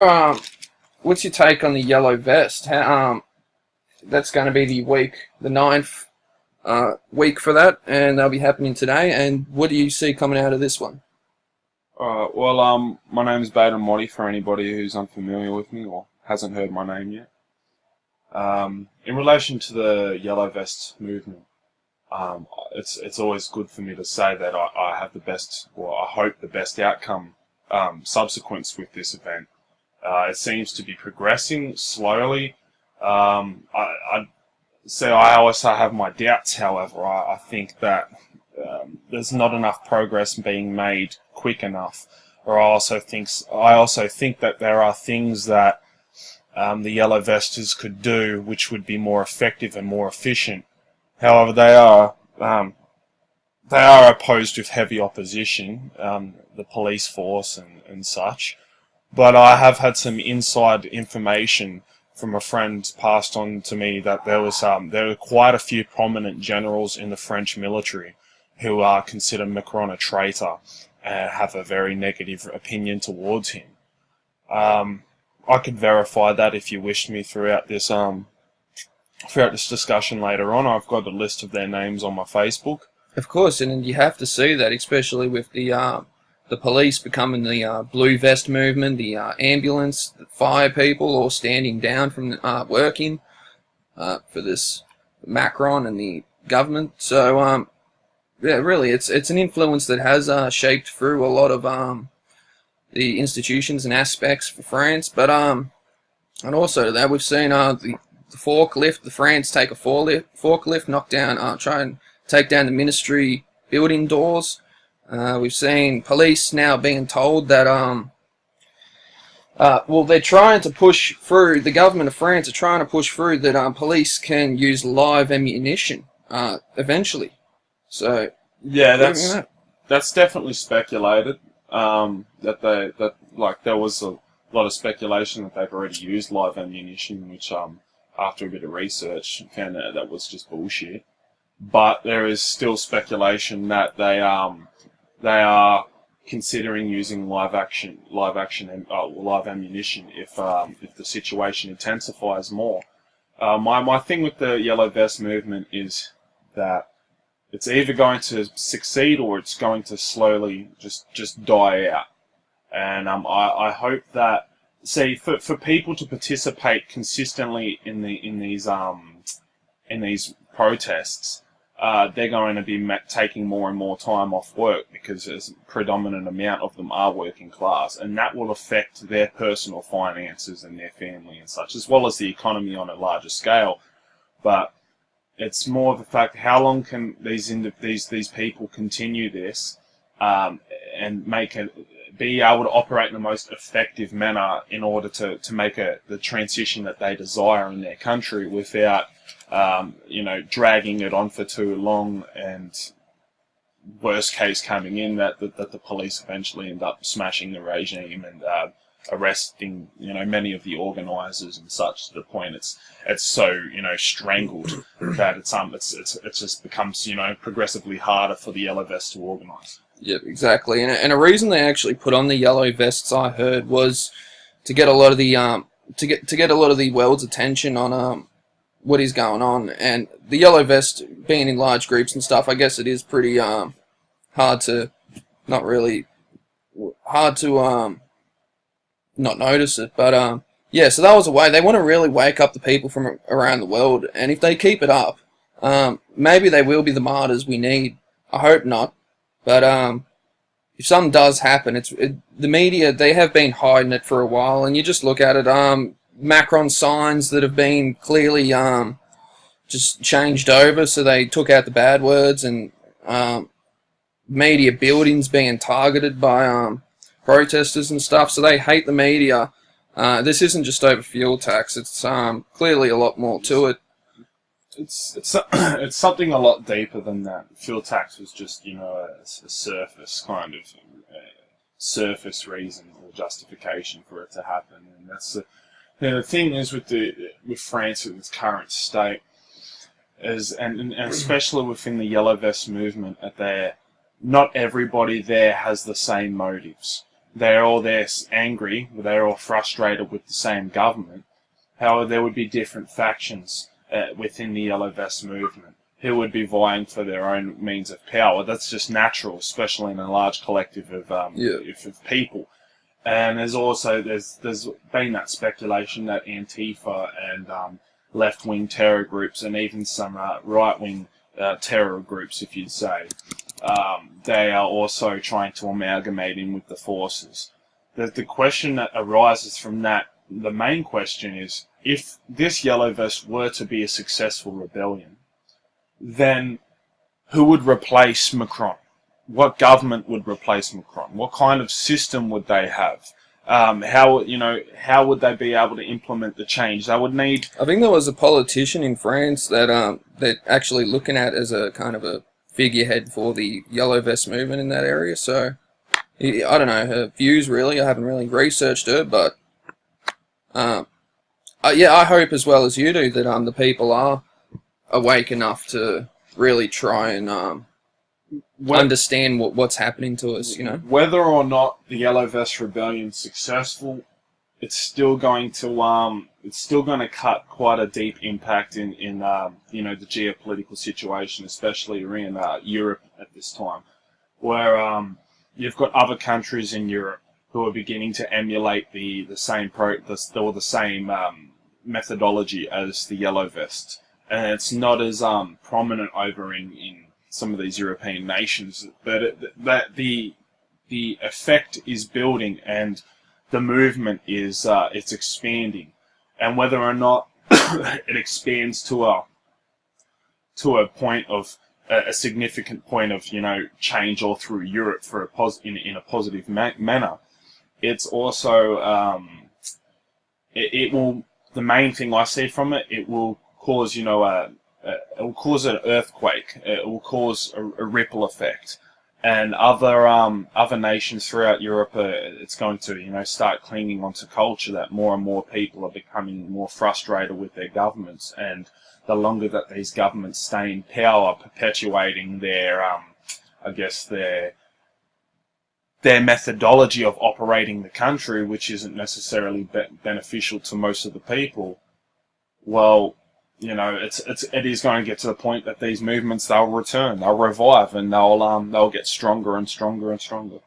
Um, what's your take on the yellow vest? That's going to be the ninth week for that, and they'll be happening today. And what do you see coming out of this one? My name's Bayden Mottee for anybody who's unfamiliar with me or hasn't heard my name yet. In relation to the Yellow Vest movement, it's always good for me to say that I have the best, or I hope the best outcome subsequent with this event. It seems to be progressing slowly. I also have my doubts, however. I think that there's not enough progress being made quick enough. I also think that there are things that the yellow vesters could do which would be more effective and more efficient. However, they are opposed with heavy opposition, the police force and such. But I have had some inside information from a friend passed on to me that there were quite a few prominent generals in the French military who consider Macron a traitor and have a very negative opinion towards him. I could verify that if you wished me throughout this discussion later on. I've got a list of their names on my Facebook. Of course, and you have to see that, especially with the police becoming the blue vest movement, the ambulance, the fire people all standing down from working for this Macron and the government. So yeah, really, it's an influence that has shaped through a lot of the institutions and aspects for France. But and also that we've seen the forklift, the France take a forklift, knock down, try and take down the ministry building doors. We've seen police now being told that, they're trying to push through, the government of France are trying to push through that police can use live ammunition eventually. So yeah, that's definitely speculated. There was a lot of speculation that they've already used live ammunition, which after a bit of research found out that was just bullshit. But there is still speculation that they are considering using live ammunition if the situation intensifies more. My thing with the yellow vest movement is that it's either going to succeed or it's going to slowly just die out. And I hope that, for people to participate consistently in these protests, they're going to be taking more and more time off work because a predominant amount of them are working class, and that will affect their personal finances and their family and such, as well as the economy on a larger scale. But it's more of the fact, how long can these people continue this and be able to operate in the most effective manner in order to make the transition that they desire in their country without dragging it on for too long, and worst case coming in that the police eventually end up smashing the regime and arresting many of the organisers and such, to the point it's so strangled that it just becomes progressively harder for the yellow vests to organise. Yep, exactly. And a reason they actually put on the yellow vests, I heard, was to get a lot of the to get a lot of the world's attention on what is going on. And the yellow vest being in large groups and stuff, I guess it is pretty hard to not notice it. But yeah, so that was a way they want to really wake up the people from around the world. And if they keep it up, maybe they will be the martyrs we need. I hope not. But if something does happen, the media, they have been hiding it for a while, and you just look at it, Macron signs that have been clearly just changed over, so they took out the bad words, and media buildings being targeted by protesters and stuff, so they hate the media. This isn't just over fuel tax, it's clearly a lot more to it. It's something a lot deeper than that. Fuel tax was just a surface kind of surface reason or justification for it to happen, and that's the thing is with France in its current state is, and especially within the yellow vest movement, not everybody there has the same motives. they're all angry, they're all frustrated with the same government. However, there would be different factions within the Yellow Vest movement who would be vying for their own means of power. That's just natural, especially in a large collective of people. And there's been that speculation that Antifa and left-wing terror groups and even some right-wing terror groups, if you'd say, they are also trying to amalgamate in with the forces. The question that arises from that, the main question is, if this Yellow Vest were to be a successful rebellion, then who would replace Macron? What government would replace Macron? What kind of system would they have? How would they be able to implement the change? They would need. I think there was a politician in France that they're actually looking at as a kind of a figurehead for the Yellow Vest movement in that area. So I don't know her views really. I haven't really researched her, but yeah, I hope as well as you do that the people are awake enough to really try and understand what's happening to us, you know. Whether or not the Yellow Vest Rebellion is successful, it's still going to cut quite a deep impact in the geopolitical situation, especially around Europe at this time, where you've got other countries in Europe who are beginning to emulate the same methodology as the Yellow Vests. And it's not as prominent over in some of these European nations, but the effect is building and the movement is it's expanding, and whether or not it expands to a point of a significant point of change all through Europe for in a positive manner, it's also it will. The main thing I see from it, it will cause it will cause an earthquake. It will cause a ripple effect, and other nations throughout Europe, it's going to start clinging onto culture that more and more people are becoming more frustrated with their governments, and the longer that these governments stay in power, perpetuating their their methodology of operating the country, which isn't necessarily beneficial to most of the people. Well, it is going to get to the point that these movements, they'll return, they'll revive, and they'll get stronger and stronger and stronger.